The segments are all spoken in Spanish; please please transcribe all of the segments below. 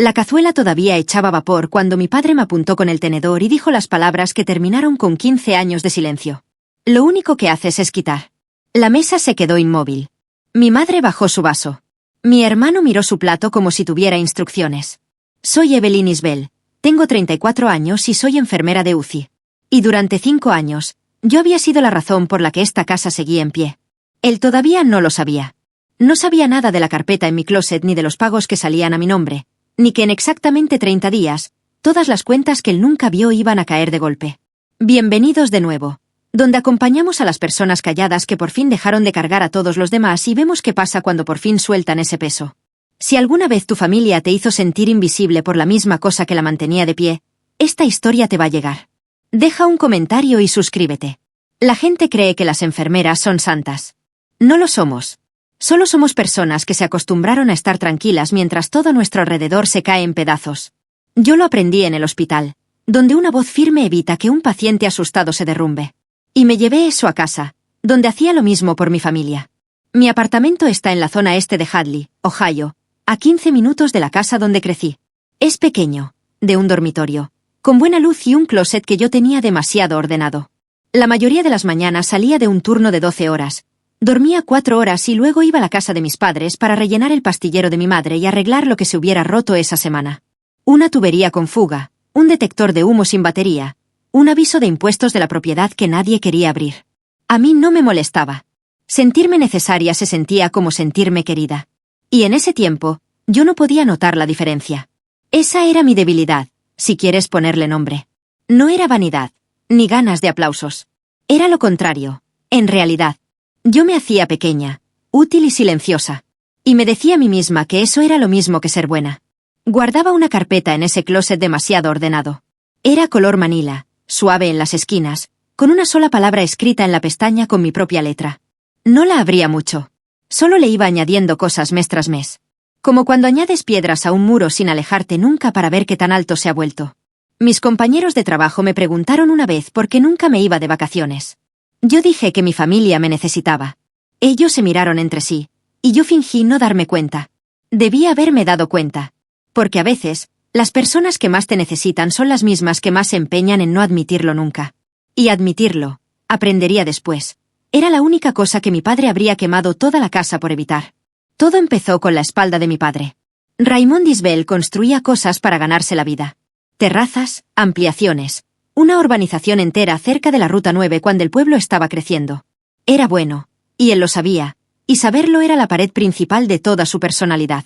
La cazuela todavía echaba vapor cuando mi padre me apuntó con el tenedor y dijo las palabras que terminaron con 15 años de silencio. Lo único que haces es quitar. La mesa se quedó inmóvil. Mi madre bajó su vaso. Mi hermano miró su plato como si tuviera instrucciones. Soy Evelyn Isbell, tengo 34 años y soy enfermera de UCI. Y durante 5 años, yo había sido la razón por la que esta casa seguía en pie. Él todavía no lo sabía. No sabía nada de la carpeta en mi closet ni de los pagos que salían a mi nombre, ni que en exactamente 30 días, todas las cuentas que él nunca vio iban a caer de golpe. Bienvenidos de nuevo, donde acompañamos a las personas calladas que por fin dejaron de cargar a todos los demás y vemos qué pasa cuando por fin sueltan ese peso. Si alguna vez tu familia te hizo sentir invisible por la misma cosa que la mantenía de pie, esta historia te va a llegar. Deja un comentario y suscríbete. La gente cree que las enfermeras son santas. No lo somos. Solo somos personas que se acostumbraron a estar tranquilas mientras todo a nuestro alrededor se cae en pedazos. Yo lo aprendí en el hospital, donde una voz firme evita que un paciente asustado se derrumbe. Y me llevé eso a casa, donde hacía lo mismo por mi familia. Mi apartamento está en la zona este de Hadley, Ohio, a 15 minutos de la casa donde crecí. Es pequeño, de un dormitorio, con buena luz y un closet que yo tenía demasiado ordenado. La mayoría de las mañanas salía de un turno de 12 horas. Dormía 4 horas y luego iba a la casa de mis padres para rellenar el pastillero de mi madre y arreglar lo que se hubiera roto esa semana. Una tubería con fuga, un detector de humo sin batería, un aviso de impuestos de la propiedad que nadie quería abrir. A mí no me molestaba. Sentirme necesaria se sentía como sentirme querida. Y en ese tiempo, yo no podía notar la diferencia. Esa era mi debilidad, si quieres ponerle nombre. No era vanidad, ni ganas de aplausos. Era lo contrario, en realidad. Yo me hacía pequeña, útil y silenciosa. Y me decía a mí misma que eso era lo mismo que ser buena. Guardaba una carpeta en ese closet demasiado ordenado. Era color manila, suave en las esquinas, con una sola palabra escrita en la pestaña con mi propia letra. No la abría mucho. Solo le iba añadiendo cosas mes tras mes. Como cuando añades piedras a un muro sin alejarte nunca para ver qué tan alto se ha vuelto. Mis compañeros de trabajo me preguntaron una vez por qué nunca me iba de vacaciones. Yo dije que mi familia me necesitaba. Ellos se miraron entre sí, y yo fingí no darme cuenta. Debía haberme dado cuenta. Porque a veces, las personas que más te necesitan son las mismas que más se empeñan en no admitirlo nunca. Y admitirlo, aprendería después. Era la única cosa que mi padre habría quemado toda la casa por evitar. Todo empezó con la espalda de mi padre. Raymond Isbell construía cosas para ganarse la vida. Terrazas, ampliaciones. Una urbanización entera cerca de la Ruta 9 cuando el pueblo estaba creciendo. Era bueno, y él lo sabía, y saberlo era la pared principal de toda su personalidad.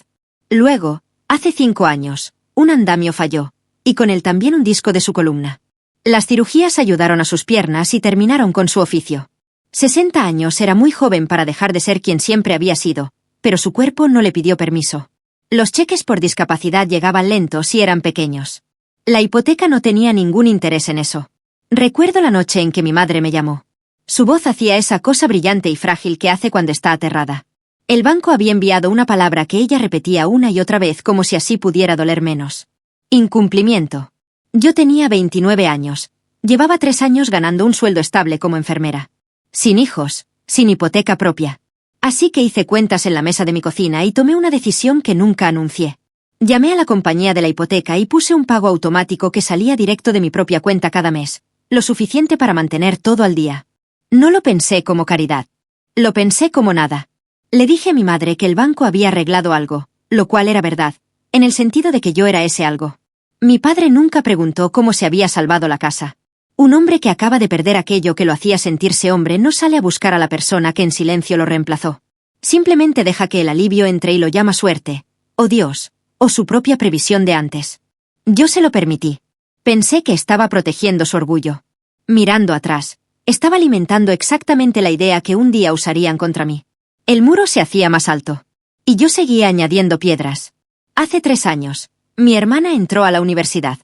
Luego, hace 5 años, un andamio falló, y con él también un disco de su columna. Las cirugías ayudaron a sus piernas y terminaron con su oficio. 60 años era muy joven para dejar de ser quien siempre había sido, pero su cuerpo no le pidió permiso. Los cheques por discapacidad llegaban lentos y eran pequeños. La hipoteca no tenía ningún interés en eso. Recuerdo la noche en que mi madre me llamó. Su voz hacía esa cosa brillante y frágil que hace cuando está aterrada. El banco había enviado una palabra que ella repetía una y otra vez como si así pudiera doler menos. Incumplimiento. Yo tenía 29 años. Llevaba 3 años ganando un sueldo estable como enfermera. Sin hijos, sin hipoteca propia. Así que hice cuentas en la mesa de mi cocina y tomé una decisión que nunca anuncié. Llamé a la compañía de la hipoteca y puse un pago automático que salía directo de mi propia cuenta cada mes, lo suficiente para mantener todo al día. No lo pensé como caridad. Lo pensé como nada. Le dije a mi madre que el banco había arreglado algo, lo cual era verdad, en el sentido de que yo era ese algo. Mi padre nunca preguntó cómo se había salvado la casa. Un hombre que acaba de perder aquello que lo hacía sentirse hombre no sale a buscar a la persona que en silencio lo reemplazó. Simplemente deja que el alivio entre y lo llama suerte, o Dios, o su propia previsión de antes. Yo se lo permití. Pensé que estaba protegiendo su orgullo. Mirando atrás, estaba alimentando exactamente la idea que un día usarían contra mí. El muro se hacía más alto. Y yo seguía añadiendo piedras. Hace 3 años, mi hermana entró a la universidad.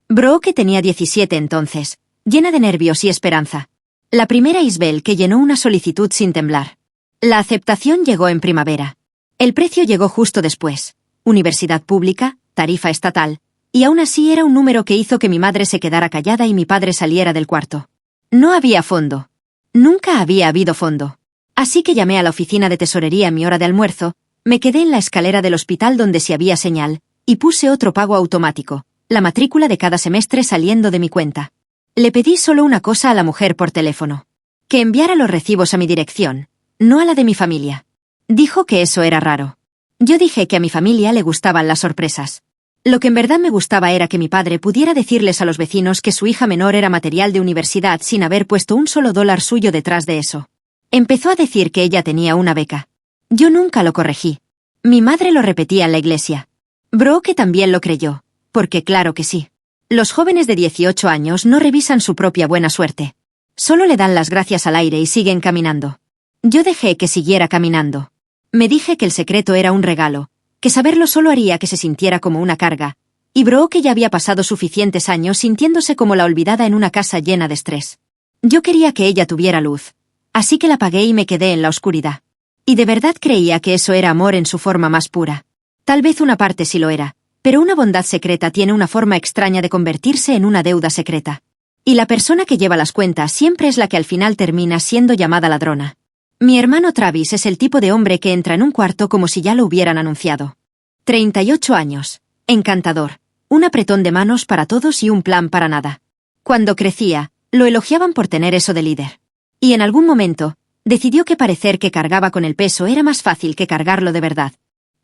Brooke tenía 17 entonces, llena de nervios y esperanza. La primera Isbell que llenó una solicitud sin temblar. La aceptación llegó en primavera. El precio llegó justo después. Universidad pública, tarifa estatal, y aún así era un número que hizo que mi madre se quedara callada y mi padre saliera del cuarto. No había fondo. Nunca había habido fondo. Así que llamé a la oficina de tesorería a mi hora de almuerzo, me quedé en la escalera del hospital donde si había señal, y puse otro pago automático, la matrícula de cada semestre saliendo de mi cuenta. Le pedí solo una cosa a la mujer por teléfono: que enviara los recibos a mi dirección, no a la de mi familia. Dijo que eso era raro. Yo dije que a mi familia le gustaban las sorpresas. Lo que en verdad me gustaba era que mi padre pudiera decirles a los vecinos que su hija menor era material de universidad sin haber puesto un solo dólar suyo detrás de eso. Empezó a decir que ella tenía una beca. Yo nunca lo corregí. Mi madre lo repetía en la iglesia. Brooke también lo creyó, porque claro que sí. Los jóvenes de 18 años no revisan su propia buena suerte. Solo le dan las gracias al aire y siguen caminando. Yo dejé que siguiera caminando. Me dije que el secreto era un regalo, que saberlo solo haría que se sintiera como una carga, y Brooke ya había pasado suficientes años sintiéndose como la olvidada en una casa llena de estrés. Yo quería que ella tuviera luz, así que la apagué y me quedé en la oscuridad. Y de verdad creía que eso era amor en su forma más pura. Tal vez una parte sí lo era, pero una bondad secreta tiene una forma extraña de convertirse en una deuda secreta. Y la persona que lleva las cuentas siempre es la que al final termina siendo llamada ladrona. Mi hermano Travis es el tipo de hombre que entra en un cuarto como si ya lo hubieran anunciado. 38 años. Encantador. Un apretón de manos para todos y un plan para nada. Cuando crecía, lo elogiaban por tener eso de líder. Y en algún momento, decidió que parecer que cargaba con el peso era más fácil que cargarlo de verdad.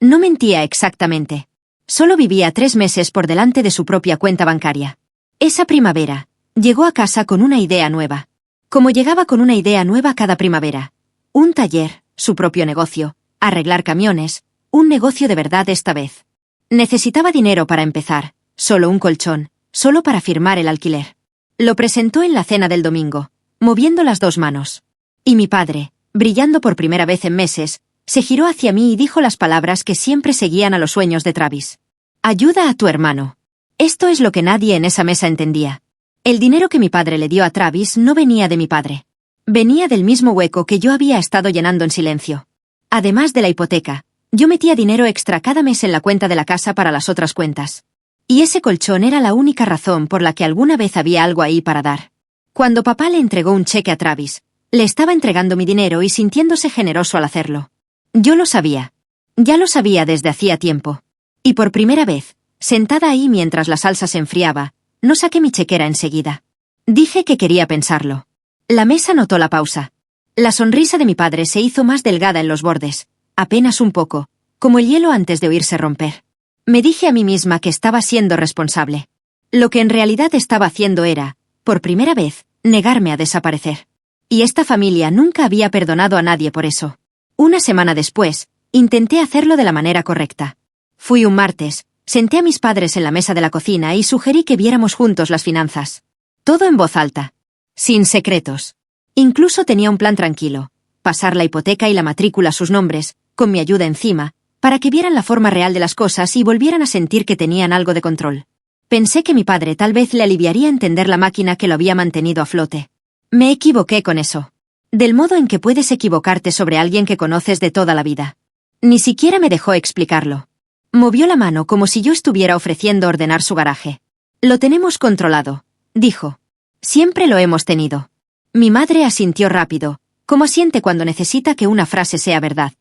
No mentía exactamente. Solo vivía 3 meses por delante de su propia cuenta bancaria. Esa primavera, llegó a casa con una idea nueva. Como llegaba con una idea nueva cada primavera. Un taller, su propio negocio, arreglar camiones, un negocio de verdad esta vez. Necesitaba dinero para empezar, solo un colchón, solo para firmar el alquiler. Lo presentó en la cena del domingo, moviendo las 2 manos. Y mi padre, brillando por primera vez en meses, se giró hacia mí y dijo las palabras que siempre seguían a los sueños de Travis. Ayuda a tu hermano. Esto es lo que nadie en esa mesa entendía. El dinero que mi padre le dio a Travis no venía de mi padre. Venía del mismo hueco que yo había estado llenando en silencio. Además de la hipoteca, yo metía dinero extra cada mes en la cuenta de la casa para las otras cuentas. Y ese colchón era la única razón por la que alguna vez había algo ahí para dar. Cuando papá le entregó un cheque a Travis, le estaba entregando mi dinero y sintiéndose generoso al hacerlo. Yo lo sabía. Ya lo sabía desde hacía tiempo. Y por primera vez, sentada ahí mientras la salsa se enfriaba, no saqué mi chequera enseguida. Dije que quería pensarlo. La mesa notó la pausa. La sonrisa de mi padre se hizo más delgada en los bordes, apenas un poco, como el hielo antes de oírse romper. Me dije a mí misma que estaba siendo responsable. Lo que en realidad estaba haciendo era, por primera vez, negarme a desaparecer. Y esta familia nunca había perdonado a nadie por eso. Una semana después, intenté hacerlo de la manera correcta. Fui un martes, senté a mis padres en la mesa de la cocina y sugerí que viéramos juntos las finanzas. Todo en voz alta. Sin secretos. Incluso tenía un plan tranquilo. Pasar la hipoteca y la matrícula a sus nombres, con mi ayuda encima, para que vieran la forma real de las cosas y volvieran a sentir que tenían algo de control. Pensé que mi padre tal vez le aliviaría entender la máquina que lo había mantenido a flote. Me equivoqué con eso. Del modo en que puedes equivocarte sobre alguien que conoces de toda la vida. Ni siquiera me dejó explicarlo. Movió la mano como si yo estuviera ofreciendo ordenar su garaje. Lo tenemos controlado, dijo. Siempre lo hemos tenido. Mi madre asintió rápido, como asiente cuando necesita que una frase sea verdad.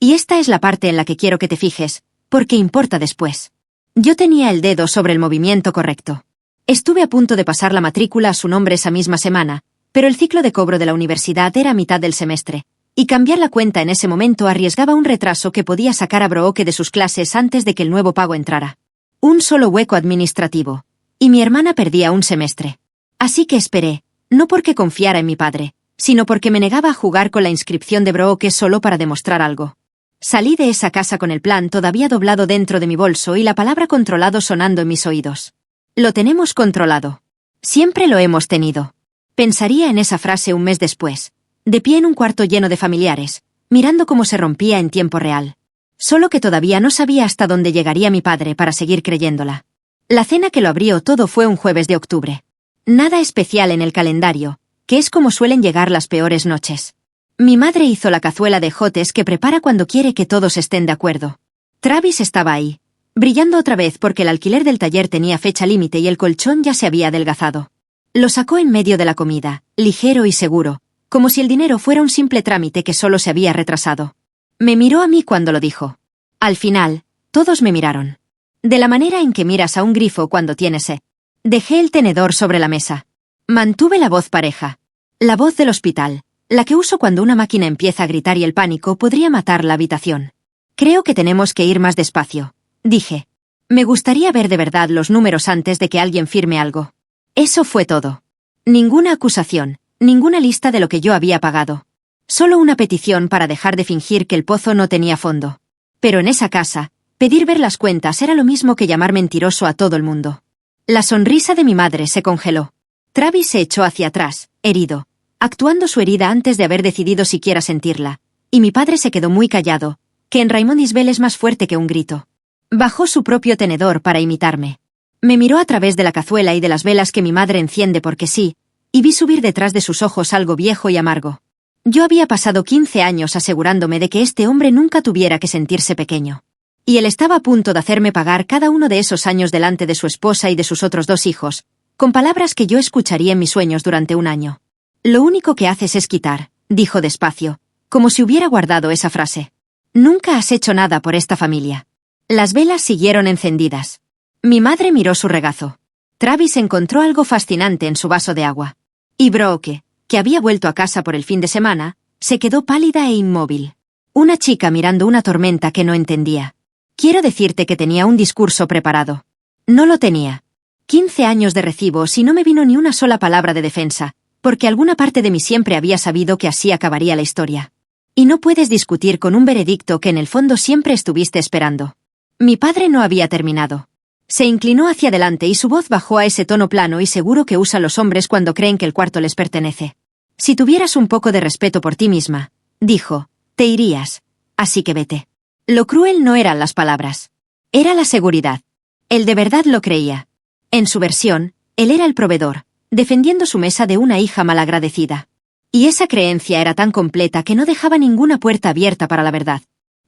Y esta es la parte en la que quiero que te fijes, porque importa después. Yo tenía el dedo sobre el movimiento correcto. Estuve a punto de pasar la matrícula a su nombre esa misma semana, pero el ciclo de cobro de la universidad era a mitad del semestre, y cambiar la cuenta en ese momento arriesgaba un retraso que podía sacar a Brooke de sus clases antes de que el nuevo pago entrara. Un solo hueco administrativo. Y mi hermana perdía un semestre. Así que esperé, no porque confiara en mi padre, sino porque me negaba a jugar con la inscripción de Brooke solo para demostrar algo. Salí de esa casa con el plan todavía doblado dentro de mi bolso y la palabra controlado sonando en mis oídos. Lo tenemos controlado. Siempre lo hemos tenido. Pensaría en esa frase un mes después, de pie en un cuarto lleno de familiares, mirando cómo se rompía en tiempo real. Solo que todavía no sabía hasta dónde llegaría mi padre para seguir creyéndola. La cena que lo abrió todo fue un jueves de octubre. Nada especial en el calendario, que es como suelen llegar las peores noches. Mi madre hizo la cazuela de ejotes que prepara cuando quiere que todos estén de acuerdo. Travis estaba ahí, brillando otra vez porque el alquiler del taller tenía fecha límite y el colchón ya se había adelgazado. Lo sacó en medio de la comida, ligero y seguro, como si el dinero fuera un simple trámite que solo se había retrasado. Me miró a mí cuando lo dijo. Al final, todos me miraron. De la manera en que miras a un grifo cuando tienes sed. Dejé el tenedor sobre la mesa. Mantuve la voz pareja. La voz del hospital, la que uso cuando una máquina empieza a gritar y el pánico podría matar la habitación. Creo que tenemos que ir más despacio, dije. Me gustaría ver de verdad los números antes de que alguien firme algo. Eso fue todo. Ninguna acusación, ninguna lista de lo que yo había pagado. Solo una petición para dejar de fingir que el pozo no tenía fondo. Pero en esa casa, pedir ver las cuentas era lo mismo que llamar mentiroso a todo el mundo. La sonrisa de mi madre se congeló. Travis se echó hacia atrás, herido, actuando su herida antes de haber decidido siquiera sentirla, y mi padre se quedó muy callado, que en Raymond Isbell es más fuerte que un grito. Bajó su propio tenedor para imitarme. Me miró a través de la cazuela y de las velas que mi madre enciende porque sí, y vi subir detrás de sus ojos algo viejo y amargo. Yo había pasado 15 años asegurándome de que este hombre nunca tuviera que sentirse pequeño. Y él estaba a punto de hacerme pagar cada uno de esos años delante de su esposa y de sus otros 2 hijos, con palabras que yo escucharía en mis sueños durante un año. Lo único que haces es quitar, dijo despacio, como si hubiera guardado esa frase. Nunca has hecho nada por esta familia. Las velas siguieron encendidas. Mi madre miró su regazo. Travis encontró algo fascinante en su vaso de agua. Y Brooke, que había vuelto a casa por el fin de semana, se quedó pálida e inmóvil. Una chica mirando una tormenta que no entendía. Quiero decirte que tenía un discurso preparado. No lo tenía. 15 años de recibos y no me vino ni una sola palabra de defensa, porque alguna parte de mí siempre había sabido que así acabaría la historia. Y no puedes discutir con un veredicto que en el fondo siempre estuviste esperando. Mi padre no había terminado. Se inclinó hacia adelante y su voz bajó a ese tono plano y seguro que usan los hombres cuando creen que el cuarto les pertenece. Si tuvieras un poco de respeto por ti misma, dijo, te irías. Así que vete. Lo cruel no eran las palabras. Era la seguridad. Él de verdad lo creía. En su versión, él era el proveedor, defendiendo su mesa de una hija malagradecida. Y esa creencia era tan completa que no dejaba ninguna puerta abierta para la verdad.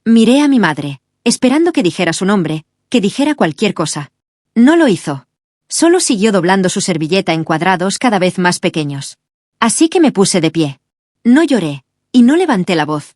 Miré a mi madre, esperando que dijera su nombre, que dijera cualquier cosa. No lo hizo. Solo siguió doblando su servilleta en cuadrados cada vez más pequeños. Así que me puse de pie. No lloré, y no levanté la voz.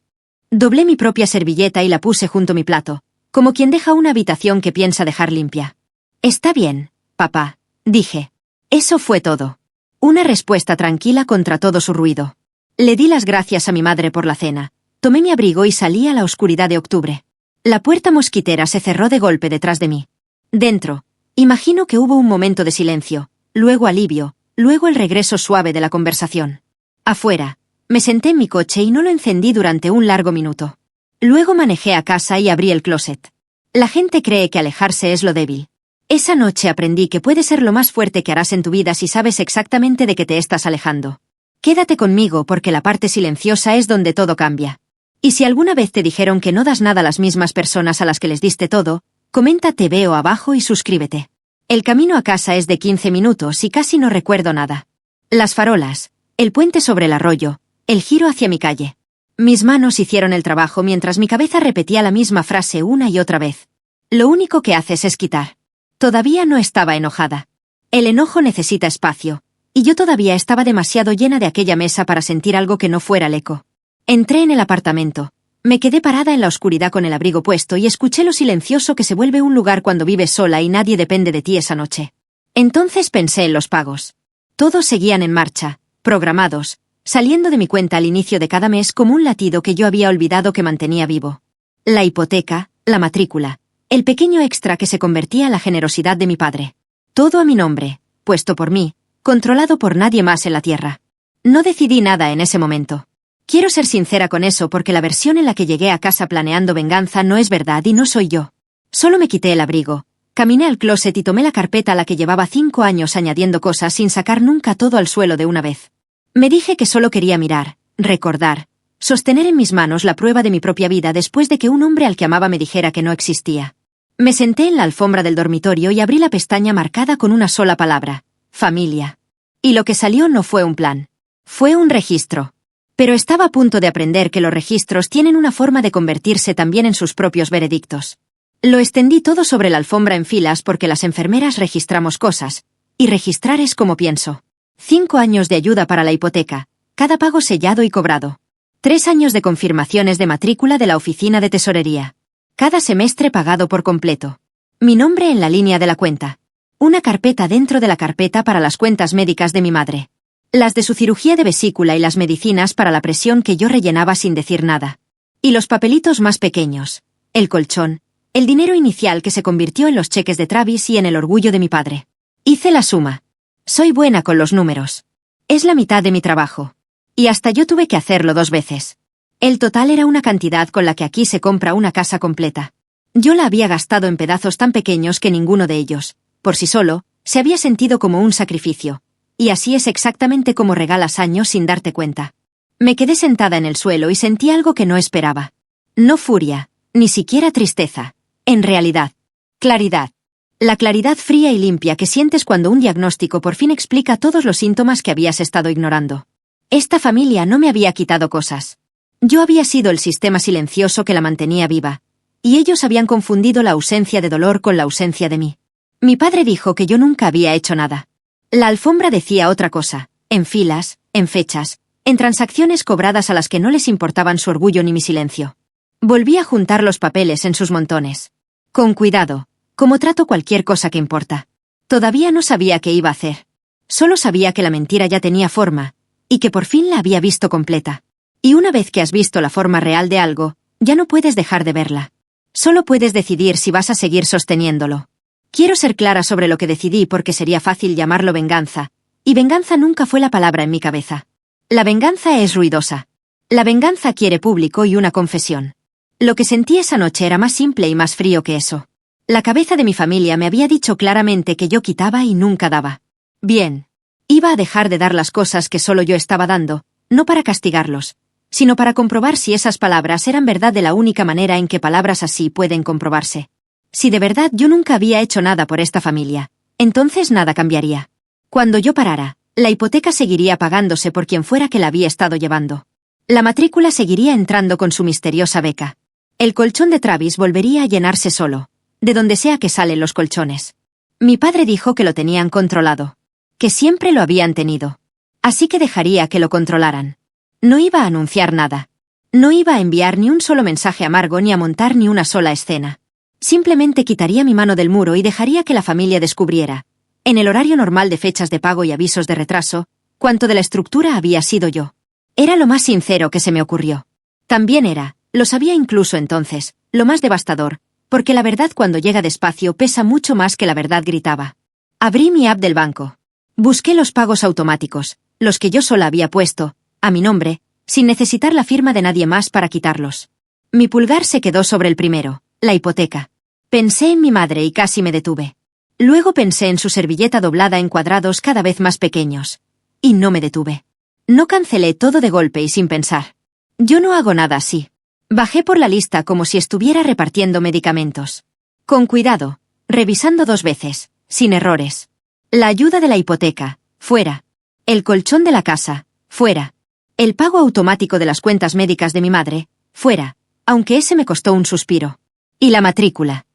Doblé mi propia servilleta y la puse junto a mi plato, como quien deja una habitación que piensa dejar limpia. Está bien, papá, dije. Eso fue todo. Una respuesta tranquila contra todo su ruido. Le di las gracias a mi madre por la cena, tomé mi abrigo y salí a la oscuridad de octubre. La puerta mosquitera se cerró de golpe detrás de mí. Dentro, imagino que hubo un momento de silencio, luego alivio, luego el regreso suave de la conversación. Afuera, me senté en mi coche y no lo encendí durante un largo minuto. Luego manejé a casa y abrí el closet. La gente cree que alejarse es lo débil. Esa noche aprendí que puede ser lo más fuerte que harás en tu vida si sabes exactamente de qué te estás alejando. Quédate conmigo porque la parte silenciosa es donde todo cambia. Y si alguna vez te dijeron que no das nada a las mismas personas a las que les diste todo, comenta te veo abajo y suscríbete. El camino a casa es de 15 minutos y casi no recuerdo nada. Las farolas, el puente sobre el arroyo, el giro hacia mi calle. Mis manos hicieron el trabajo mientras mi cabeza repetía la misma frase una y otra vez. Lo único que haces es quitar. Todavía no estaba enojada. El enojo necesita espacio, y yo todavía estaba demasiado llena de aquella mesa para sentir algo que no fuera el eco. Entré en el apartamento. Me quedé parada en la oscuridad con el abrigo puesto y escuché lo silencioso que se vuelve un lugar cuando vives sola y nadie depende de ti esa noche. Entonces pensé en los pagos. Todos seguían en marcha, programados, saliendo de mi cuenta al inicio de cada mes como un latido que yo había olvidado que mantenía vivo. La hipoteca, la matrícula, el pequeño extra que se convertía en la generosidad de mi padre. Todo a mi nombre, puesto por mí, controlado por nadie más en la tierra. No decidí nada en ese momento. Quiero ser sincera con eso porque la versión en la que llegué a casa planeando venganza no es verdad y no soy yo. Solo me quité el abrigo, caminé al closet y tomé la carpeta a la que llevaba 5 años añadiendo cosas sin sacar nunca todo al suelo de una vez. Me dije que solo quería mirar, recordar, sostener en mis manos la prueba de mi propia vida después de que un hombre al que amaba me dijera que no existía. Me senté en la alfombra del dormitorio y abrí la pestaña marcada con una sola palabra: familia. Y lo que salió no fue un plan. Fue un registro. Pero estaba a punto de aprender que los registros tienen una forma de convertirse también en sus propios veredictos. Lo extendí todo sobre la alfombra en filas porque las enfermeras registramos cosas, y registrar es como pienso. 5 años de ayuda para la hipoteca, cada pago sellado y cobrado. 3 años de confirmaciones de matrícula de la oficina de tesorería. Cada semestre pagado por completo. Mi nombre en la línea de la cuenta. Una carpeta dentro de la carpeta para las cuentas médicas de mi madre. Las de su cirugía de vesícula y las medicinas para la presión que yo rellenaba sin decir nada. Y los papelitos más pequeños. El colchón. El dinero inicial que se convirtió en los cheques de Travis y en el orgullo de mi padre. Hice la suma. Soy buena con los números. Es la mitad de mi trabajo. Y hasta yo tuve que hacerlo 2 veces. El total era una cantidad con la que aquí se compra una casa completa. Yo la había gastado en pedazos tan pequeños que ninguno de ellos, por sí solo, se había sentido como un sacrificio. Y así es exactamente como regalas años sin darte cuenta. Me quedé sentada en el suelo y sentí algo que no esperaba. No furia, ni siquiera tristeza. En realidad, claridad. La claridad fría y limpia que sientes cuando un diagnóstico por fin explica todos los síntomas que habías estado ignorando. Esta familia no me había quitado cosas. Yo había sido el sistema silencioso que la mantenía viva. Y ellos habían confundido la ausencia de dolor con la ausencia de mí. Mi padre dijo que yo nunca había hecho nada. La alfombra decía otra cosa, en filas, en fechas, en transacciones cobradas a las que no les importaban su orgullo ni mi silencio. Volví a juntar los papeles en sus montones. Con cuidado, como trato cualquier cosa que importa. Todavía no sabía qué iba a hacer. Solo sabía que la mentira ya tenía forma, y que por fin la había visto completa. Y una vez que has visto la forma real de algo, ya no puedes dejar de verla. Solo puedes decidir si vas a seguir sosteniéndolo. Quiero ser clara sobre lo que decidí porque sería fácil llamarlo venganza, y venganza nunca fue la palabra en mi cabeza. La venganza es ruidosa. La venganza quiere público y una confesión. Lo que sentí esa noche era más simple y más frío que eso. La cabeza de mi familia me había dicho claramente que yo quitaba y nunca daba. Bien. Iba a dejar de dar las cosas que solo yo estaba dando, no para castigarlos, sino para comprobar si esas palabras eran verdad de la única manera en que palabras así pueden comprobarse. Si de verdad yo nunca había hecho nada por esta familia, entonces nada cambiaría. Cuando yo parara, la hipoteca seguiría pagándose por quien fuera que la había estado llevando. La matrícula seguiría entrando con su misteriosa beca. El colchón de Travis volvería a llenarse solo, de donde sea que salen los colchones. Mi padre dijo que lo tenían controlado, que siempre lo habían tenido. Así que dejaría que lo controlaran. No iba a anunciar nada. No iba a enviar ni un solo mensaje amargo ni a montar ni una sola escena. Simplemente quitaría mi mano del muro y dejaría que la familia descubriera, en el horario normal de fechas de pago y avisos de retraso, cuánto de la estructura había sido yo. Era lo más sincero que se me ocurrió. También era, lo sabía incluso entonces, lo más devastador, porque la verdad cuando llega despacio pesa mucho más que la verdad gritaba. Abrí mi app del banco. Busqué los pagos automáticos, los que yo sola había puesto, a mi nombre, sin necesitar la firma de nadie más para quitarlos. Mi pulgar se quedó sobre el primero, la hipoteca. Pensé en mi madre y casi me detuve. Luego pensé en su servilleta doblada en cuadrados cada vez más pequeños. Y no me detuve. No cancelé todo de golpe y sin pensar. Yo no hago nada así. Bajé por la lista como si estuviera repartiendo medicamentos. Con cuidado, revisando 2 veces, sin errores. La ayuda de la hipoteca, fuera. El colchón de la casa, fuera. El pago automático de las cuentas médicas de mi madre, fuera, aunque ese me costó un suspiro. Y la matrícula.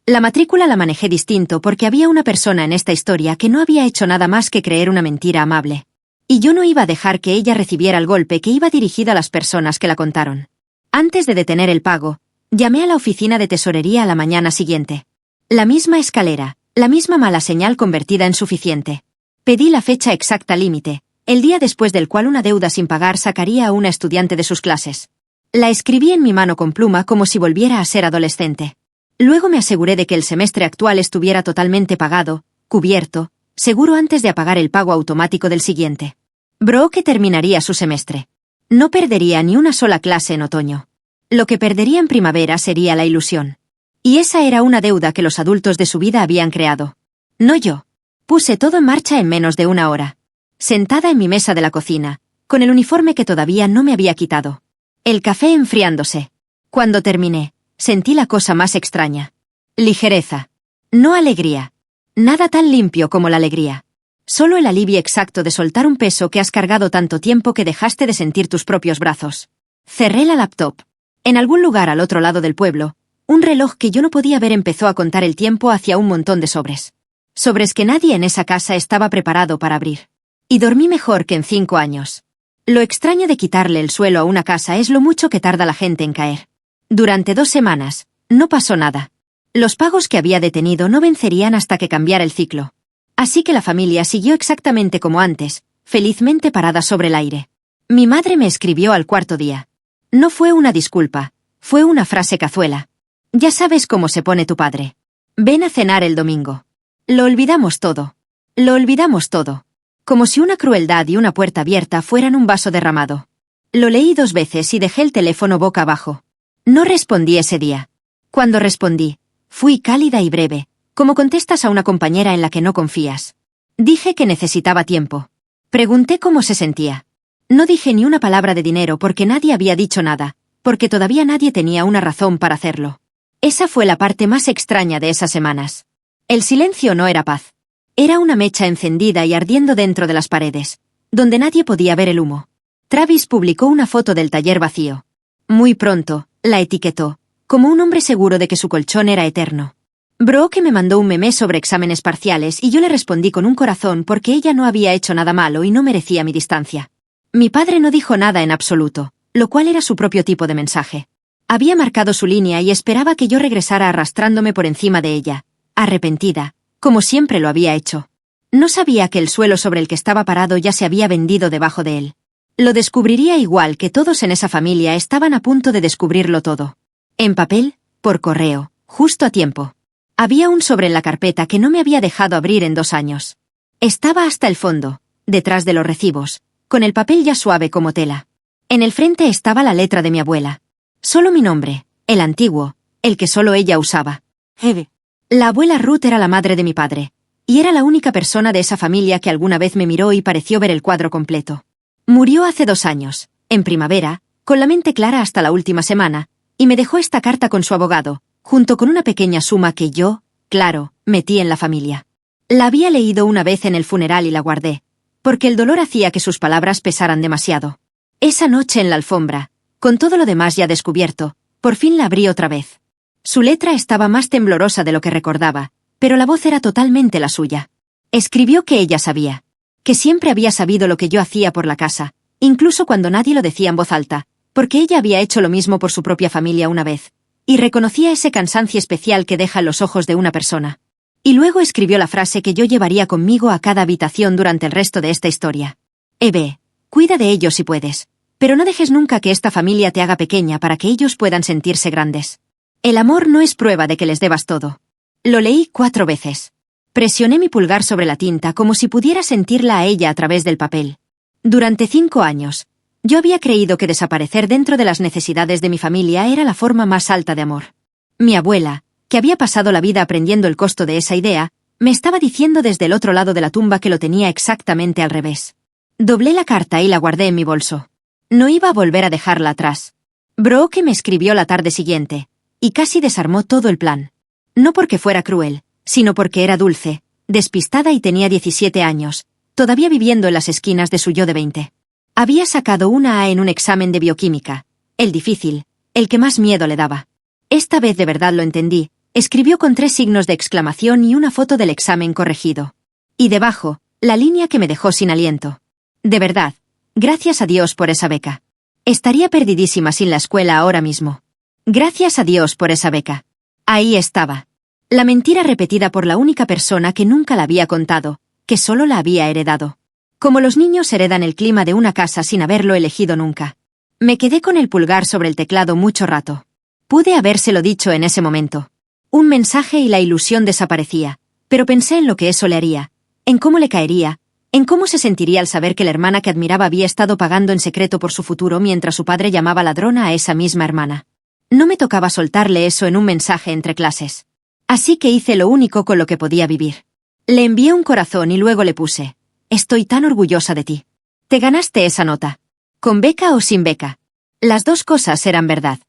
La matrícula la manejé distinto porque había una persona en esta historia que no había hecho nada más que creer una mentira amable. Y yo no iba a dejar que ella recibiera el golpe que iba dirigido a las personas que la contaron. Antes de detener el pago, llamé a la oficina de tesorería a la mañana siguiente. La misma escalera, la misma mala señal convertida en suficiente. Pedí la fecha exacta límite, el día después del cual una deuda sin pagar sacaría a una estudiante de sus clases. La escribí en mi mano con pluma como si volviera a ser adolescente. Luego me aseguré de que el semestre actual estuviera totalmente pagado, cubierto, seguro antes de apagar el pago automático del siguiente. Brooke terminaría su semestre. No perdería ni una sola clase en otoño. Lo que perdería en primavera sería la ilusión. Y esa era una deuda que los adultos de su vida habían creado. No yo. Puse todo en marcha en menos de 1 hora. Sentada en mi mesa de la cocina, con el uniforme que todavía no me había quitado. El café enfriándose. Cuando terminé, sentí la cosa más extraña. Ligereza. No alegría. Nada tan limpio como la alegría. Solo el alivio exacto de soltar un peso que has cargado tanto tiempo que dejaste de sentir tus propios brazos. Cerré la laptop. En algún lugar al otro lado del pueblo, un reloj que yo no podía ver empezó a contar el tiempo hacia un montón de sobres. Sobres que nadie en esa casa estaba preparado para abrir. Y dormí mejor que en 5 años. Lo extraño de quitarle el suelo a una casa es lo mucho que tarda la gente en caer. Durante 2 semanas, no pasó nada. Los pagos que había detenido no vencerían hasta que cambiara el ciclo. Así que la familia siguió exactamente como antes, felizmente parada sobre el aire. Mi madre me escribió al cuarto día. No fue una disculpa, fue una frase cazuela. Ya sabes cómo se pone tu padre. Ven a cenar el domingo. Lo olvidamos todo. Lo olvidamos todo. Como si una crueldad y una puerta abierta fueran un vaso derramado. Lo leí 2 veces y dejé el teléfono boca abajo. No respondí ese día. Cuando respondí, fui cálida y breve, como contestas a una compañera en la que no confías. Dije que necesitaba tiempo. Pregunté cómo se sentía. No dije ni una palabra de dinero porque nadie había dicho nada, porque todavía nadie tenía una razón para hacerlo. Esa fue la parte más extraña de esas semanas. El silencio no era paz. Era una mecha encendida y ardiendo dentro de las paredes, donde nadie podía ver el humo. Travis publicó una foto del taller vacío. Muy pronto, la etiquetó, como un hombre seguro de que su colchón era eterno. Brooke me mandó un meme sobre exámenes parciales y yo le respondí con un corazón porque ella no había hecho nada malo y no merecía mi distancia. Mi padre no dijo nada en absoluto, lo cual era su propio tipo de mensaje. Había marcado su línea y esperaba que yo regresara arrastrándome por encima de ella, arrepentida, como siempre lo había hecho. No sabía que el suelo sobre el que estaba parado ya se había vendido debajo de él. Lo descubriría igual que todos en esa familia estaban a punto de descubrirlo todo. En papel, por correo, justo a tiempo. Había un sobre en la carpeta que no me había dejado abrir en 2 años. Estaba hasta el fondo, detrás de los recibos, con el papel ya suave como tela. En el frente estaba la letra de mi abuela. Solo mi nombre, el antiguo, el que solo ella usaba. Eve. La abuela Ruth era la madre de mi padre, y era la única persona de esa familia que alguna vez me miró y pareció ver el cuadro completo. Murió hace 2 años, en primavera, con la mente clara hasta la última semana, y me dejó esta carta con su abogado, junto con una pequeña suma que yo, claro, metí en la familia. La había leído una vez en el funeral y la guardé, porque el dolor hacía que sus palabras pesaran demasiado. Esa noche en la alfombra, con todo lo demás ya descubierto, por fin la abrí otra vez. Su letra estaba más temblorosa de lo que recordaba, pero la voz era totalmente la suya. Escribió que ella sabía, que siempre había sabido lo que yo hacía por la casa, incluso cuando nadie lo decía en voz alta, porque ella había hecho lo mismo por su propia familia una vez, y reconocía ese cansancio especial que deja en los ojos de una persona. Y luego escribió la frase que yo llevaría conmigo a cada habitación durante el resto de esta historia. Eve, cuida de ellos si puedes, pero no dejes nunca que esta familia te haga pequeña para que ellos puedan sentirse grandes. El amor no es prueba de que les debas todo. Lo leí 4 veces. Presioné mi pulgar sobre la tinta como si pudiera sentirla a ella a través del papel. Durante 5 años, yo había creído que desaparecer dentro de las necesidades de mi familia era la forma más alta de amor. Mi abuela, que había pasado la vida aprendiendo el costo de esa idea, me estaba diciendo desde el otro lado de la tumba que lo tenía exactamente al revés. Doblé la carta y la guardé en mi bolso. No iba a volver a dejarla atrás. Brooke me escribió la tarde siguiente, y casi desarmó todo el plan. No porque fuera cruel, sino porque era dulce, despistada y tenía 17 años, todavía viviendo en las esquinas de su yo de 20. Había sacado una A en un examen de bioquímica, el difícil, el que más miedo le daba. Esta vez de verdad lo entendí, escribió con 3 signos de exclamación y una foto del examen corregido. Y debajo, la línea que me dejó sin aliento. De verdad, gracias a Dios por esa beca. Estaría perdidísima sin la escuela ahora mismo. Gracias a Dios por esa beca. Ahí estaba. La mentira repetida por la única persona que nunca la había contado, que solo la había heredado. Como los niños heredan el clima de una casa sin haberlo elegido nunca. Me quedé con el pulgar sobre el teclado mucho rato. Pude habérselo dicho en ese momento. Un mensaje y la ilusión desaparecía, pero pensé en lo que eso le haría, en cómo le caería, en cómo se sentiría al saber que la hermana que admiraba había estado pagando en secreto por su futuro mientras su padre llamaba ladrona a esa misma hermana. No me tocaba soltarle eso en un mensaje entre clases. Así que hice lo único con lo que podía vivir. Le envié un corazón y luego le puse: estoy tan orgullosa de ti. Te ganaste esa nota. Con beca o sin beca. Las 2 cosas eran verdad.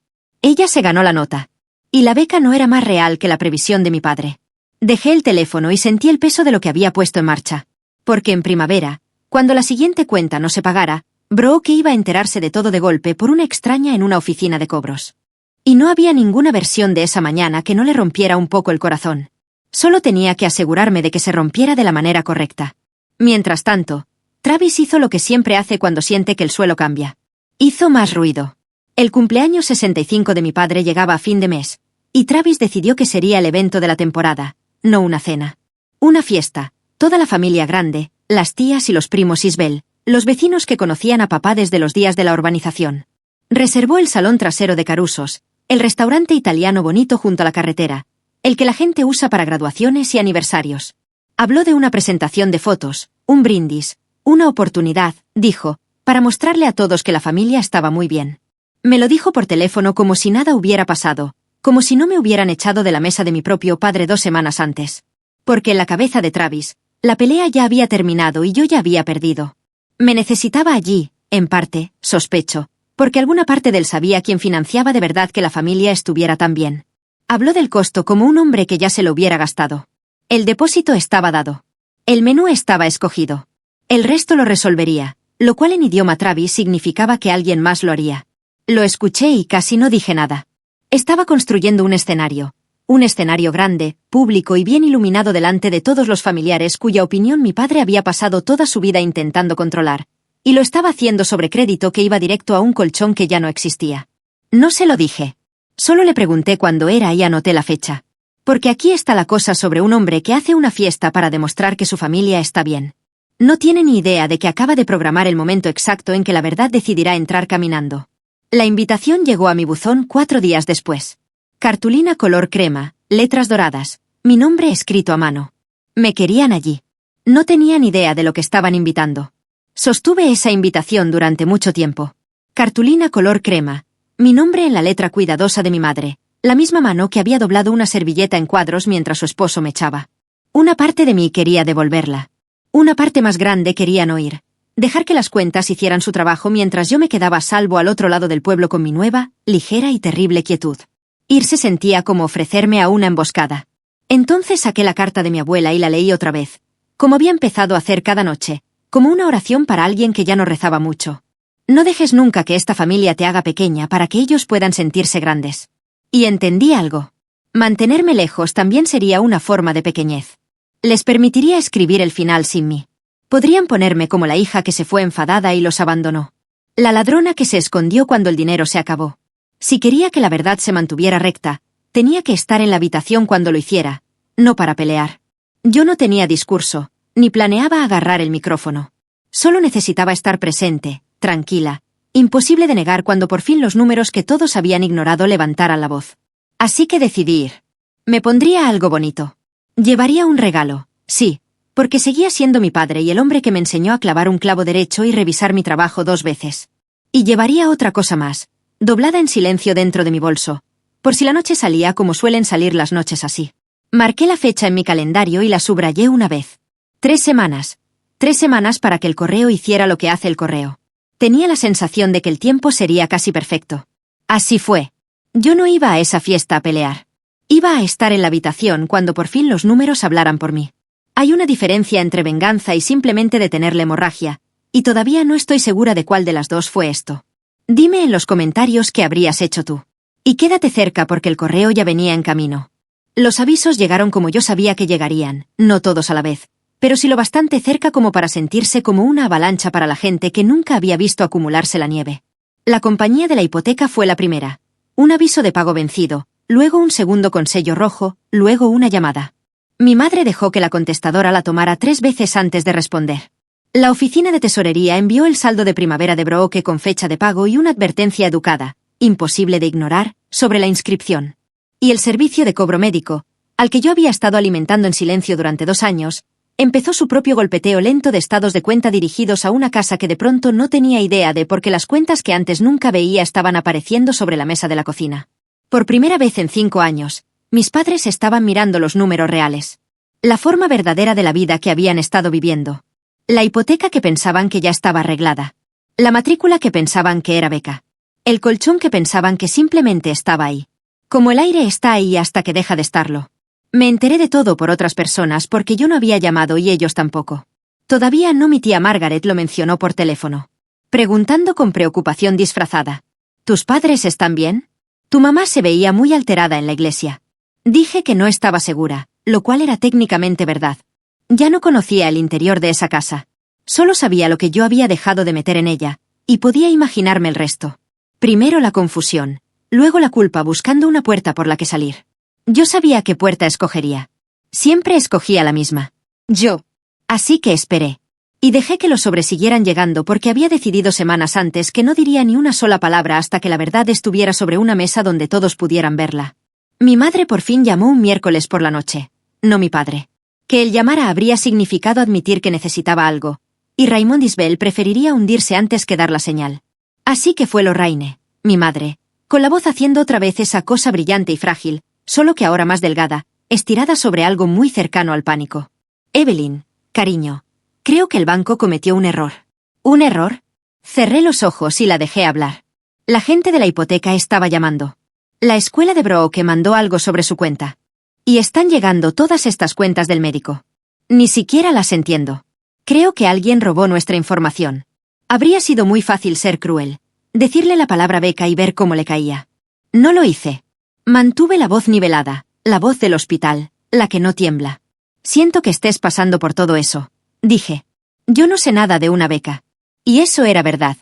Ella se ganó la nota. Y la beca no era más real que la previsión de mi padre. Dejé el teléfono y sentí el peso de lo que había puesto en marcha. Porque en primavera, cuando la siguiente cuenta no se pagara, Brooke iba a enterarse de todo de golpe por una extraña en una oficina de cobros. Y no había ninguna versión de esa mañana que no le rompiera un poco el corazón. Solo tenía que asegurarme de que se rompiera de la manera correcta. Mientras tanto, Travis hizo lo que siempre hace cuando siente que el suelo cambia. Hizo más ruido. El cumpleaños 65 de mi padre llegaba a fin de mes, Y Travis decidió que sería el evento de la temporada, no una cena. Una fiesta, toda la familia grande, las tías y los primos Isbel, los vecinos que conocían a papá desde los días de la urbanización. Reservó el salón trasero de Carusos, el restaurante italiano bonito junto a la carretera, el que la gente usa para graduaciones y aniversarios. Habló de una presentación de fotos, un brindis, una oportunidad, dijo, para mostrarle a todos que la familia estaba muy bien. Me lo dijo por teléfono como si nada hubiera pasado, como si no me hubieran echado de la mesa de mi propio padre 2 semanas antes. Porque en la cabeza de Travis, la pelea ya había terminado y yo ya había perdido. Me necesitaba allí, en parte, sospecho, porque alguna parte de él sabía quién financiaba de verdad que la familia estuviera tan bien. Habló del costo como un hombre que ya se lo hubiera gastado. El depósito estaba dado. El menú estaba escogido. El resto lo resolvería, lo cual en idioma Travis significaba que alguien más lo haría. Lo escuché y casi no dije nada. Estaba construyendo un escenario grande, público y bien iluminado delante de todos los familiares cuya opinión mi padre había pasado toda su vida intentando controlar, y lo estaba haciendo sobre crédito que iba directo a un colchón que ya no existía. No se lo dije. Solo le pregunté cuándo era y anoté la fecha. Porque aquí está la cosa sobre un hombre que hace una fiesta para demostrar que su familia está bien. No tiene ni idea de que acaba de programar el momento exacto en que la verdad decidirá entrar caminando. La invitación llegó a mi buzón 4 días después. Cartulina color crema, letras doradas, mi nombre escrito a mano. Me querían allí. No tenían idea de lo que estaban invitando. Sostuve esa invitación durante mucho tiempo. Cartulina color crema, mi nombre en la letra cuidadosa de mi madre, la misma mano que había doblado una servilleta en cuadros mientras su esposo me echaba. Una parte de mí quería devolverla. Una parte más grande quería no ir. Dejar que las cuentas hicieran su trabajo mientras yo me quedaba a salvo al otro lado del pueblo con mi nueva, ligera y terrible quietud. Irse sentía como ofrecerme a una emboscada. Entonces saqué la carta de mi abuela y la leí otra vez, como había empezado a hacer cada noche, como una oración para alguien que ya no rezaba mucho. No dejes nunca que esta familia te haga pequeña para que ellos puedan sentirse grandes. Y entendí algo. Mantenerme lejos también sería una forma de pequeñez. Les permitiría escribir el final sin mí. Podrían ponerme como la hija que se fue enfadada y los abandonó. La ladrona que se escondió cuando el dinero se acabó. Si quería que la verdad se mantuviera recta, tenía que estar en la habitación cuando lo hiciera, no para pelear. Yo no tenía discurso, ni planeaba agarrar el micrófono. Solo necesitaba estar presente, tranquila, imposible de negar cuando por fin los números que todos habían ignorado levantaran la voz. Así que decidí ir. Me pondría algo bonito. Llevaría un regalo, sí, porque seguía siendo mi padre y el hombre que me enseñó a clavar un clavo derecho y revisar mi trabajo 2 veces. Y llevaría otra cosa más, doblada en silencio dentro de mi bolso, por si la noche salía como suelen salir las noches así. Marqué la fecha en mi calendario y la subrayé una vez. 3 semanas. 3 semanas para que el correo hiciera lo que hace el correo. Tenía la sensación de que el tiempo sería casi perfecto. Así fue. Yo no iba a esa fiesta a pelear. Iba a estar en la habitación cuando por fin los números hablaran por mí. Hay una diferencia entre venganza y simplemente detener la hemorragia, y todavía no estoy segura de cuál de las dos fue esto. Dime en los comentarios qué habrías hecho tú. Y quédate cerca porque el correo ya venía en camino. Los avisos llegaron como yo sabía que llegarían, no todos a la vez, pero sí lo bastante cerca como para sentirse como una avalancha para la gente que nunca había visto acumularse la nieve. La compañía de la hipoteca fue la primera. Un aviso de pago vencido, luego un segundo con sello rojo, luego una llamada. Mi madre dejó que la contestadora la tomara 3 veces antes de responder. La oficina de tesorería envió el saldo de primavera de Brooke con fecha de pago y una advertencia educada, imposible de ignorar, sobre la inscripción. Y el servicio de cobro médico, al que yo había estado alimentando en silencio durante 2 años, empezó su propio golpeteo lento de estados de cuenta dirigidos a una casa que de pronto no tenía idea de por qué las cuentas que antes nunca veía estaban apareciendo sobre la mesa de la cocina. Por primera vez en 5 años, mis padres estaban mirando los números reales. La forma verdadera de la vida que habían estado viviendo. La hipoteca que pensaban que ya estaba arreglada. La matrícula que pensaban que era beca. El colchón que pensaban que simplemente estaba ahí. Como el aire está ahí hasta que deja de estarlo. Me enteré de todo por otras personas porque yo no había llamado y ellos tampoco. Todavía no mi tía Margaret lo mencionó por teléfono. Preguntando con preocupación disfrazada. ¿Tus padres están bien? Tu mamá se veía muy alterada en la iglesia. Dije que no estaba segura, lo cual era técnicamente verdad. Ya no conocía el interior de esa casa. Solo sabía lo que yo había dejado de meter en ella, y podía imaginarme el resto. Primero la confusión, luego la culpa buscando una puerta por la que salir. Yo sabía qué puerta escogería. Siempre escogía la misma. Yo. Así que esperé. Y dejé que los sobresiguieran llegando porque había decidido semanas antes que no diría ni una sola palabra hasta que la verdad estuviera sobre una mesa donde todos pudieran verla. Mi madre por fin llamó un miércoles por la noche. No mi padre. Que él llamara habría significado admitir que necesitaba algo. Y Raymond Isbel preferiría hundirse antes que dar la señal. Así que fue Lorraine, mi madre, con la voz haciendo otra vez esa cosa brillante y frágil, solo que ahora más delgada, estirada sobre algo muy cercano al pánico. Evelyn, cariño. Creo que el banco cometió un error. ¿Un error? Cerré los ojos y la dejé hablar. La gente de la hipoteca estaba llamando. La escuela de Brooke mandó algo sobre su cuenta. Y están llegando todas estas cuentas del médico. Ni siquiera las entiendo. Creo que alguien robó nuestra información. Habría sido muy fácil ser cruel. Decirle la palabra beca y ver cómo le caía. No lo hice. Mantuve la voz nivelada, la voz del hospital, la que no tiembla. Siento que estés pasando por todo eso. Dije. Yo no sé nada de una beca. Y eso era verdad.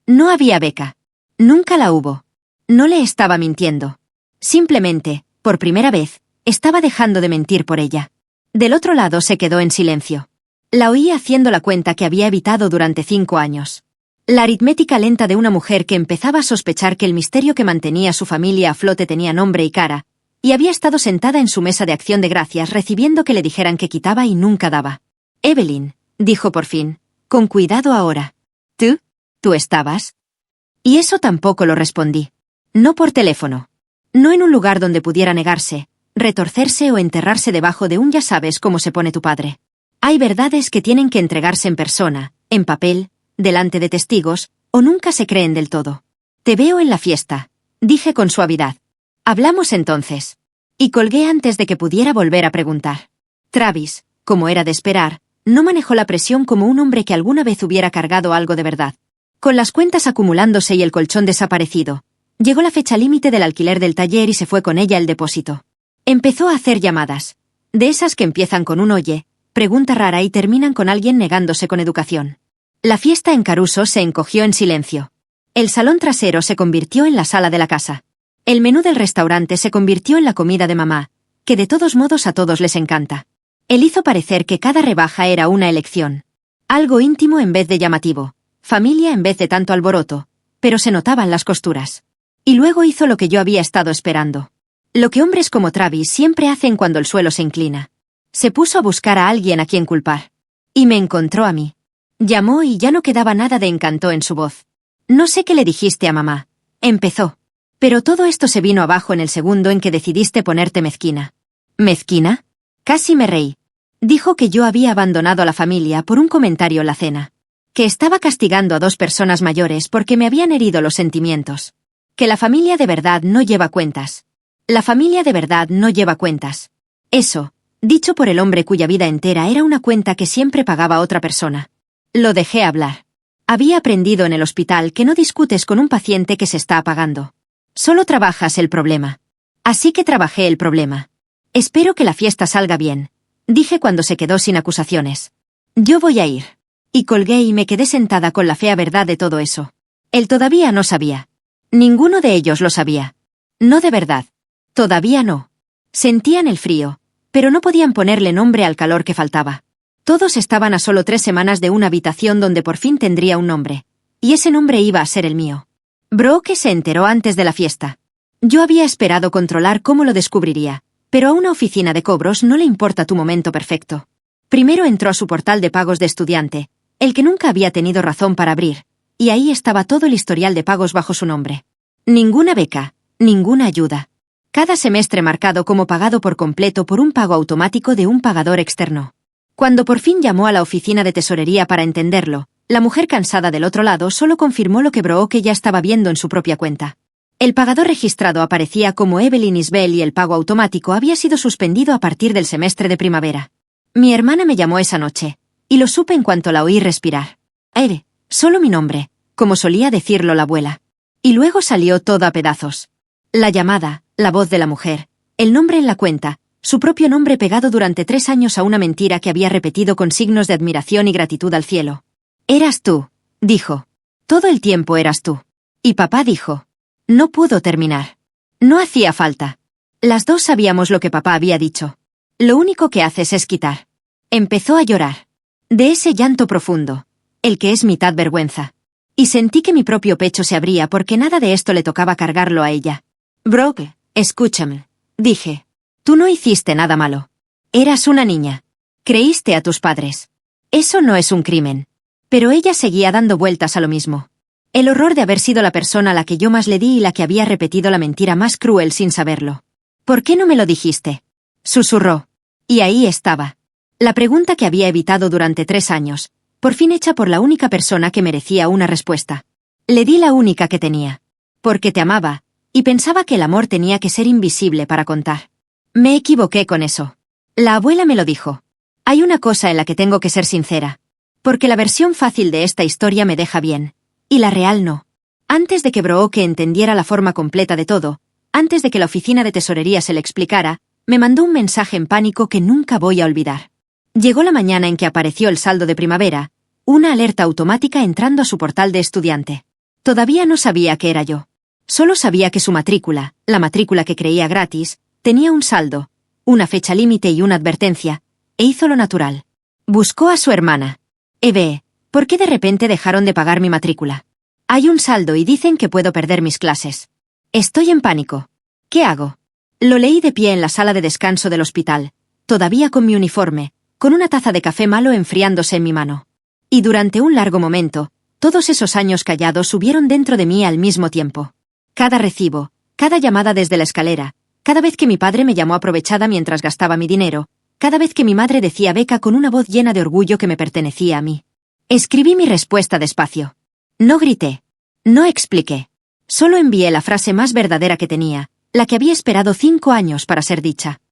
No había beca. Nunca la hubo. No le estaba mintiendo. Simplemente, por primera vez, estaba dejando de mentir por ella. Del otro lado se quedó en silencio. La oí haciendo la cuenta que había evitado durante 5 años. La aritmética lenta de una mujer que empezaba a sospechar que el misterio que mantenía a su familia a flote tenía nombre y cara, y había estado sentada en su mesa de acción de gracias recibiendo que le dijeran que quitaba y nunca daba. Evelyn, dijo por fin, con cuidado ahora. ¿Tú estabas? Y eso tampoco lo respondí. No por teléfono. No en un lugar donde pudiera negarse, retorcerse o enterrarse debajo de un ya sabes cómo se pone tu padre. Hay verdades que tienen que entregarse en persona, en papel, delante de testigos, o nunca se creen del todo. Te veo en la fiesta, dije con suavidad. Hablamos entonces. Y colgué antes de que pudiera volver a preguntar. Travis, como era de esperar, no manejó la presión como un hombre que alguna vez hubiera cargado algo de verdad. Con las cuentas acumulándose y el colchón desaparecido, llegó la fecha límite del alquiler del taller y se fue con ella el depósito. Empezó a hacer llamadas. De esas que empiezan con un oye, pregunta rara y terminan con alguien negándose con educación. La fiesta en Caruso se encogió en silencio. El salón trasero se convirtió en la sala de la casa. El menú del restaurante se convirtió en la comida de mamá, que de todos modos a todos les encanta. Él hizo parecer que cada rebaja era una elección. Algo íntimo en vez de llamativo, familia en vez de tanto alboroto, pero se notaban las costuras. Y luego hizo lo que yo había estado esperando. Lo que hombres como Travis siempre hacen cuando el suelo se inclina. Se puso a buscar a alguien a quien culpar. Y me encontró a mí. Llamó y ya no quedaba nada de encanto en su voz. No sé qué le dijiste a mamá. Empezó. Pero todo esto se vino abajo en el segundo en que decidiste ponerte mezquina. ¿Mezquina? Casi me reí. Dijo que yo había abandonado a la familia por un comentario en la cena. Que estaba castigando a 2 personas mayores porque me habían herido los sentimientos. Que la familia de verdad no lleva cuentas. La familia de verdad no lleva cuentas. Eso, dicho por el hombre cuya vida entera era una cuenta que siempre pagaba otra persona. Lo dejé hablar. Había aprendido en el hospital que no discutes con un paciente que se está apagando. Solo trabajas el problema. Así que trabajé el problema. Espero que la fiesta salga bien, dije cuando se quedó sin acusaciones. Yo voy a ir. Y colgué y me quedé sentada con la fea verdad de todo eso. Él todavía no sabía. Ninguno de ellos lo sabía. No de verdad. Todavía no. Sentían el frío, pero no podían ponerle nombre al calor que faltaba. Todos estaban a solo 3 semanas de una habitación donde por fin tendría un nombre. Y ese nombre iba a ser el mío. Brooke se enteró antes de la fiesta. Yo había esperado controlar cómo lo descubriría. Pero a una oficina de cobros no le importa tu momento perfecto. Primero entró a su portal de pagos de estudiante, el que nunca había tenido razón para abrir, y ahí estaba todo el historial de pagos bajo su nombre. Ninguna beca, ninguna ayuda. Cada semestre marcado como pagado por completo por un pago automático de un pagador externo. Cuando por fin llamó a la oficina de tesorería para entenderlo, la mujer cansada del otro lado solo confirmó lo que Brooke ya estaba viendo en su propia cuenta. El pagador registrado aparecía como Evelyn Isbel y el pago automático había sido suspendido a partir del semestre de primavera. Mi hermana me llamó esa noche, y lo supe en cuanto la oí respirar. Solo mi nombre, como solía decirlo la abuela. Y luego salió todo a pedazos. La llamada, la voz de la mujer, el nombre en la cuenta, su propio nombre pegado durante 3 años a una mentira que había repetido con signos de admiración y gratitud al cielo. Eras tú, dijo. Todo el tiempo eras tú. Y papá dijo. No pudo terminar. No hacía falta. Las dos sabíamos lo que papá había dicho. Lo único que haces es quitar. Empezó a llorar. De ese llanto profundo, el que es mitad vergüenza. Y sentí que mi propio pecho se abría porque nada de esto le tocaba cargarlo a ella. Brooke, escúchame, dije. Tú no hiciste nada malo. Eras una niña. Creíste a tus padres. Eso no es un crimen. Pero ella seguía dando vueltas a lo mismo. El horror de haber sido la persona a la que yo más le di y la que había repetido la mentira más cruel sin saberlo. ¿Por qué no me lo dijiste? Susurró. Y ahí estaba. La pregunta que había evitado durante 3 años, por fin hecha por la única persona que merecía una respuesta. Le di la única que tenía. Porque te amaba, y pensaba que el amor tenía que ser invisible para contar. Me equivoqué con eso. La abuela me lo dijo. Hay una cosa en la que tengo que ser sincera. Porque la versión fácil de esta historia me deja bien. Y la real no. Antes de que Brooke entendiera la forma completa de todo, antes de que la oficina de tesorería se le explicara, me mandó un mensaje en pánico que nunca voy a olvidar. Llegó la mañana en que apareció el saldo de primavera, una alerta automática entrando a su portal de estudiante. Todavía no sabía qué era yo. Solo sabía que su matrícula, la matrícula que creía gratis, tenía un saldo, una fecha límite y una advertencia, e hizo lo natural. Buscó a su hermana. ¿Por qué de repente dejaron de pagar mi matrícula? Hay un saldo y dicen que puedo perder mis clases. Estoy en pánico. ¿Qué hago? Lo leí de pie en la sala de descanso del hospital, todavía con mi uniforme, con una taza de café malo enfriándose en mi mano. Y durante un largo momento, todos esos años callados subieron dentro de mí al mismo tiempo. Cada recibo, cada llamada desde la escalera, cada vez que mi padre me llamó aprovechada mientras gastaba mi dinero, cada vez que mi madre decía beca con una voz llena de orgullo que me pertenecía a mí. Escribí mi respuesta despacio. No grité. No expliqué. Solo envié la frase más verdadera que tenía, la que había esperado 5 años para ser dicha.